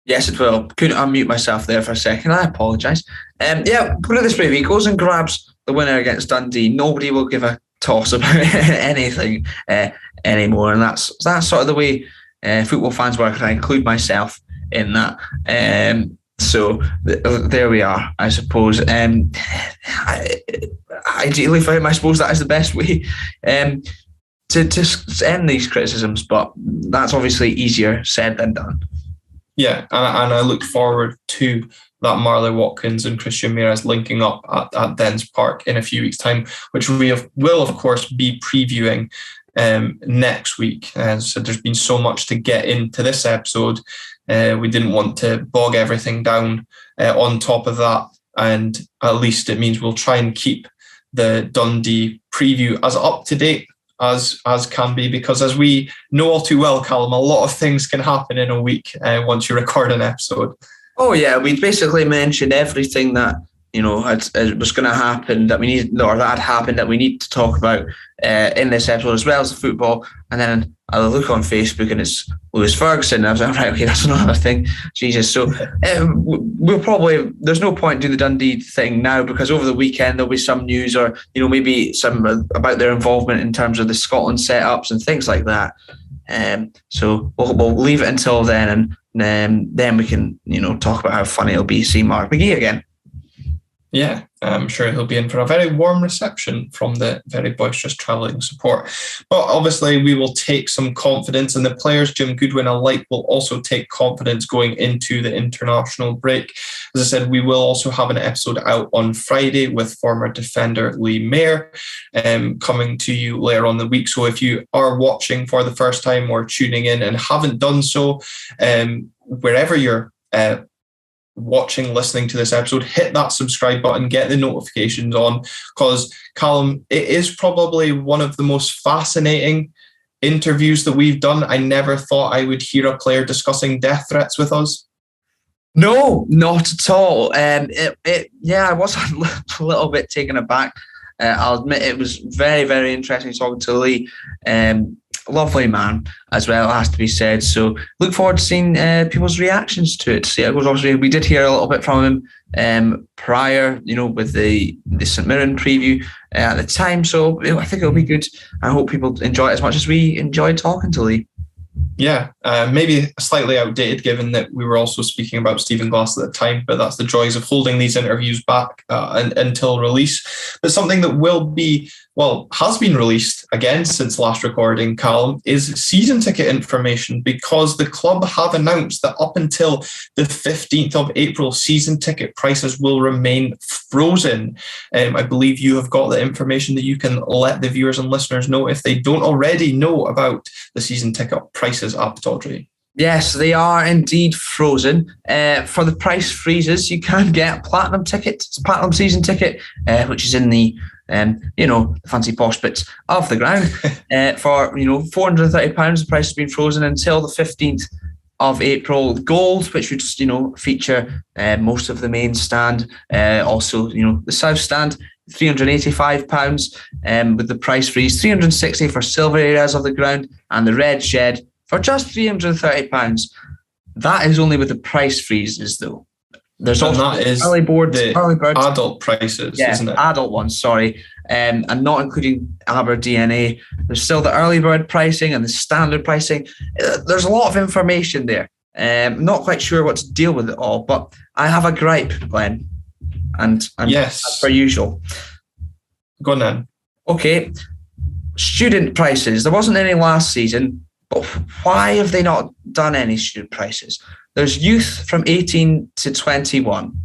Yes, it will. Couldn't unmute myself there for a second. I apologise. Put it this way: if he goes and grabs the winner against Dundee, nobody will give a toss about anything anymore. And that's sort of the way football fans work, and I include myself in that. So there we are, I suppose. Ideally for him, I suppose that is the best way to end these criticisms, but that's obviously easier said than done. Yeah, and I look forward to that Marley Watkins and Christian Ramirez linking up at Dens Park in a few weeks' time, which we will, of course, be previewing next week. So there's been so much to get into this episode. We didn't want to bog everything down on top of that. And at least it means we'll try and keep the Dundee preview as up to date as can be, because as we know all too well, Calum, a lot of things can happen in a week once you record an episode. Oh yeah, we basically mentioned everything that was going to happen, that we need, or that had happened, that we need to talk about in this episode, as well as the football. And then I look on Facebook and it's Lewis Ferguson. And I was like, right, okay, that's another thing. Jesus. So we'll probably, there's no point doing the Dundee thing now, because over the weekend there'll be some news, or maybe some about their involvement in terms of the Scotland setups and things like that. So we'll leave it until then, and then we can talk about how funny it'll be to see Mark McGee again. Yeah, I'm sure he'll be in for a very warm reception from the very boisterous travelling support. But obviously, we will take some confidence, and the players, Jim Goodwin alike, will also take confidence going into the international break. As I said, we will also have an episode out on Friday with former defender Lee Mayer coming to you later on the week. So if you are watching for the first time or tuning in and haven't done so, wherever you're watching, listening to this episode, hit that subscribe button, get the notifications on, because Calum, it is probably one of the most fascinating interviews that we've done. I never thought I would hear a player discussing death threats with us. No, not at all. I was a little bit taken aback. I'll admit it was very, very interesting talking to Lee. Lovely man as well, has to be said. So look forward to seeing people's reactions to it. See, obviously we did hear a little bit from him prior, with the St Mirren preview at the time. So I think it'll be good. I hope people enjoy it as much as we enjoyed talking to Lee. Yeah, maybe slightly outdated given that we were also speaking about Stephen Glass at the time, but that's the joys of holding these interviews back until release. But something that has been released again since last recording, Calum, is season ticket information, because the club have announced that up until the 15th of April, season ticket prices will remain frozen. I believe you have got the information that you can let the viewers and listeners know if they don't already know about the season ticket prices up, Audrey. Yes, they are indeed frozen. For the price freezes, you can get platinum season ticket, which is in the fancy posh bits of the ground. For £430, the price has been frozen until the 15th of April. Gold, which would feature most of the main stand, also the south stand, £385, with the price freeze, £360 for silver areas of the ground, and the red shed for just £330. That is only with the price freezes, though. There's also early birds, adult prices, isn't it? Adult ones, sorry. And not including Aberdeen. There's still the early bird pricing and the standard pricing. There's a lot of information there. I'm not quite sure what to deal with it all, but I have a gripe, Glenn. And yes, as per usual. Go on then. Okay. Student prices. There wasn't any last season, but why have they not done any student prices? There's youth from 18 to 21.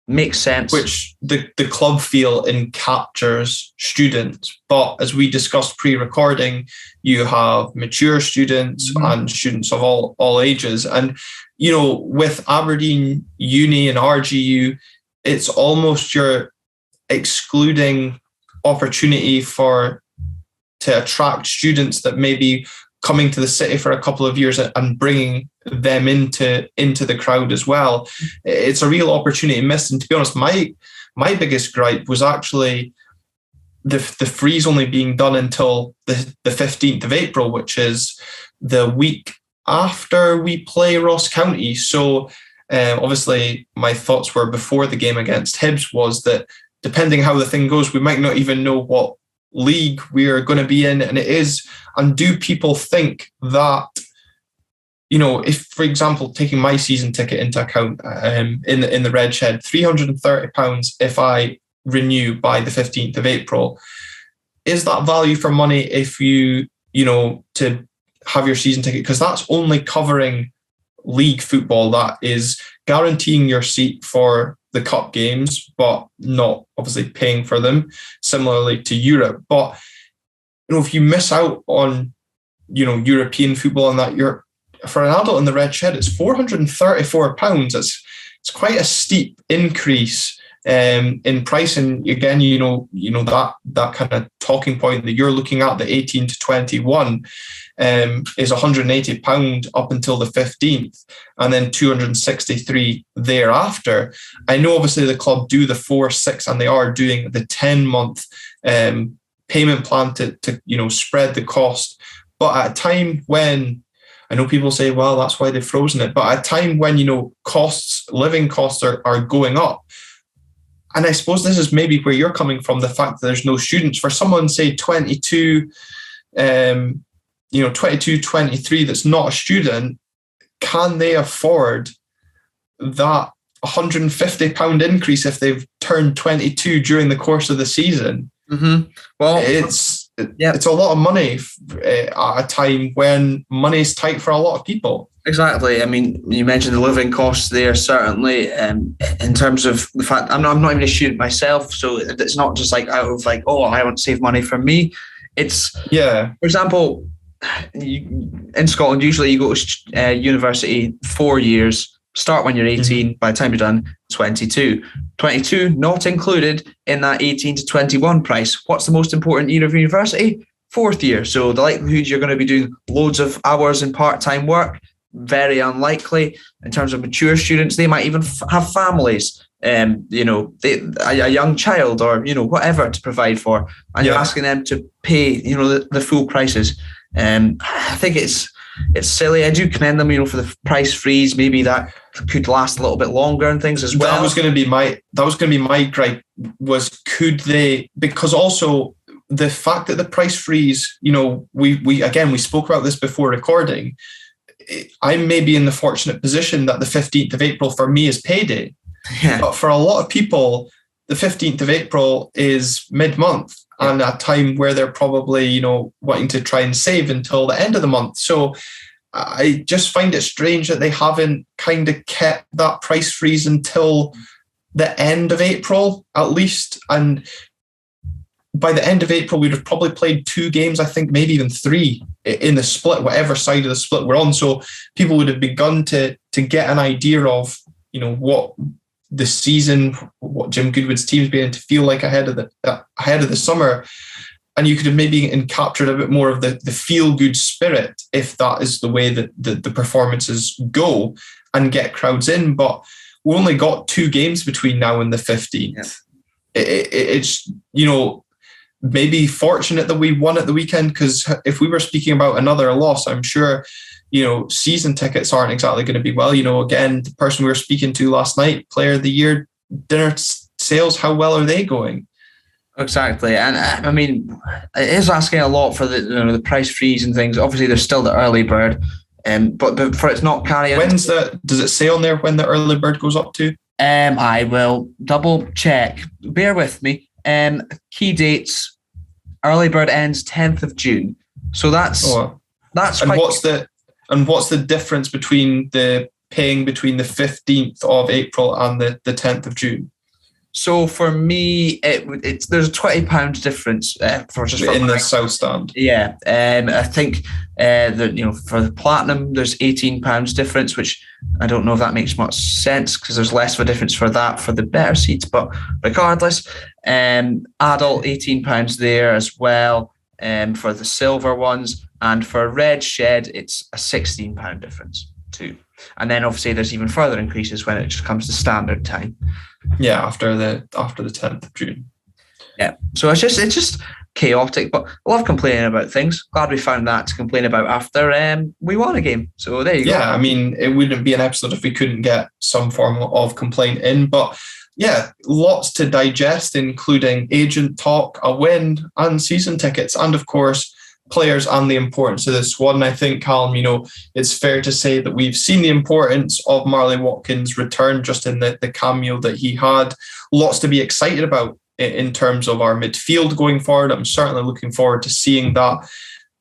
Makes sense. Which the club feel captures students. But as we discussed pre-recording, you have mature students and students of all ages. And, with Aberdeen Uni and RGU, it's almost you're excluding opportunity to attract students that may be coming to the city for a couple of years and bringing them into the crowd as well. It's a real opportunity missed. And to be honest, my biggest gripe was actually the freeze only being done until the 15th of April, which is the week after we play Ross County. So obviously my thoughts were before the game against Hibs was that depending how the thing goes, we might not even know what league we're going to be in. And it is, and do people think that, if, for example, taking my season ticket into account in the red shed, £330 if I renew by the 15th of April, is that value for money if you to have your season ticket? Because that's only covering league football. That is guaranteeing your seat for the cup games, but not obviously paying for them, similarly to Europe. But if you miss out on European football and that, you're, for an adult in the red shed, it's £434. It's quite a steep increase in price. And again, that kind of talking point that you're looking at, the 18 to 21, is £180 up until the 15th, and then 263 thereafter. I know obviously the club do the 4, 6, and they are doing the 10-month payment plan to spread the cost. But at a time when, I know people say, well, that's why they've frozen it, but at a time when, living costs are going up, and I suppose this is maybe where you're coming from, the fact that there's no students. For someone, say, 22, 23 that's not a student, can they afford that £150 increase if they've turned 22 during the course of the season? Mm-hmm. Well, it's a lot of money at a time when money is tight for a lot of people. Exactly. I mean, you mentioned the living costs there, certainly, in terms of the fact I'm not even a student myself, so it's not just like out of like, oh, I want to save money for me. It's, for example, in Scotland, usually you go to university 4 years, start when you're 18, by the time you're done, 22. 22 not included in that 18 to 21 price. What's the most important year of university? 4th year. So the likelihood you're going to be doing loads of hours in part-time work, very unlikely. In terms of mature students, they might even have families, a young child or, whatever to provide for. And you're asking them to pay, the full prices. I think it's silly. I do commend them, for the price freeze. Maybe that could last a little bit longer and things as well. That was going to be my gripe, was could they, because also the fact that the price freeze, we spoke about this before recording. I'm maybe in the fortunate position that the 15th of April for me is payday. Yeah. But for a lot of people, the 15th of April is mid-month and a time where they're probably, wanting to try and save until the end of the month. So I just find it strange that they haven't kind of kept that price freeze until the end of April, at least. And by the end of April, we'd have probably played 2 games, I think maybe even 3 in the split, whatever side of the split we're on. So people would have begun to get an idea of, what the season, what Jim Goodwin's team's beginning to feel like ahead of the summer. And you could have maybe captured a bit more of the feel-good spirit if that is the way that the performances go and get crowds in. But we only got 2 games between now and the 15th. Yeah. It's, maybe fortunate that we won at the weekend, because if we were speaking about another loss, I'm sure, season tickets aren't exactly going to be well. Again, the person we were speaking to last night, Player of the Year dinner sales, how well are they going? Exactly. And I mean, it is asking a lot for the price freeze and things. Obviously, there's still the early bird, but for it's not carrying. Does it say on there when the early bird goes up to? I will double check. Bear with me. Key dates. Early bird ends 10th of June. So that's and what's the difference between the paying between the 15th of April and the 10th of June? So for me, there's a £20 difference for the South Stand. Yeah, I think that for the Platinum there's £18 difference, which I don't know if that makes much sense because there's less of a difference for that for the better seats. But regardless, adult £18 there as well for the silver ones, and for Red Shed it's a £16 difference too. And then obviously there's even further increases when it just comes to standard time. Yeah, after the 10th of June. Yeah, so it's just chaotic, but I love complaining about things. Glad we found that to complain about after we won a game. So there you go. Yeah, I mean, it wouldn't be an episode if we couldn't get some form of complaint in. But yeah, lots to digest, including agent talk, a win, and season tickets, and of course players and the importance of this one. I think, Calum, it's fair to say that we've seen the importance of Marley Watkins' return just in the cameo that he had. Lots to be excited about in terms of our midfield going forward. I'm certainly looking forward to seeing that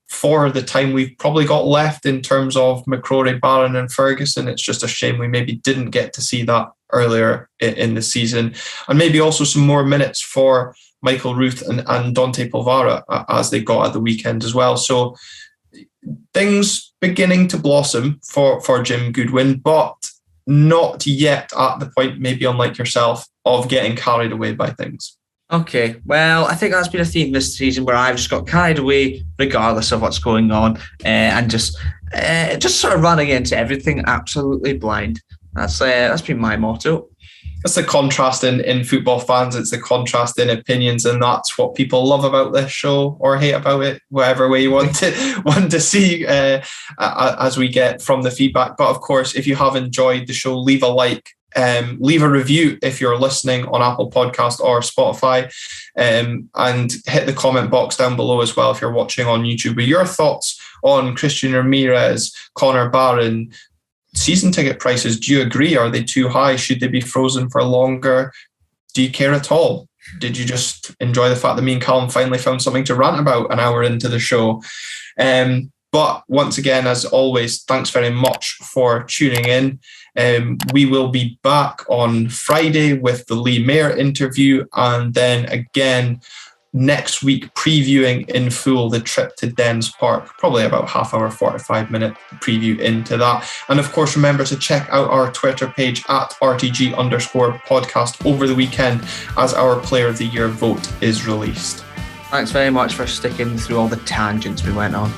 for the time we've probably got left in terms of McCrory, Barron and Ferguson. It's just a shame we maybe didn't get to see that earlier in the season. And maybe also some more minutes for Michael Ruth and Dante Polvara as they got at the weekend as well. So things beginning to blossom for Jim Goodwin, but not yet at the point, maybe unlike yourself, of getting carried away by things. Okay, well, I think that's been a theme this season where I've just got carried away regardless of what's going on, and just sort of running into everything absolutely blind. That's been my motto. It's the contrast in football fans. It's the contrast in opinions, and that's what people love about this show or hate about it, whatever way you want to see as we get from the feedback. But of course, if you have enjoyed the show, leave a like. Leave a review if you're listening on Apple Podcast or Spotify, and hit the comment box down below as well if you're watching on YouTube with your thoughts on Christian Ramirez, Connor Barron. Season ticket prices, do you agree? Are they too high? Should they be frozen for longer? Do you care at all? Did you just enjoy the fact that me and Calum finally found something to rant about an hour into the show? But once again, as always, thanks very much for tuning in. We will be back on Friday with the Lee Mayer interview, and then again next week previewing in full the trip to Dens Park, probably about half hour, 45-minute preview into that. And of course, remember to check out our Twitter page at RTG_podcast over the weekend as our Player of the Year vote is released. Thanks very much for sticking through all the tangents we went on.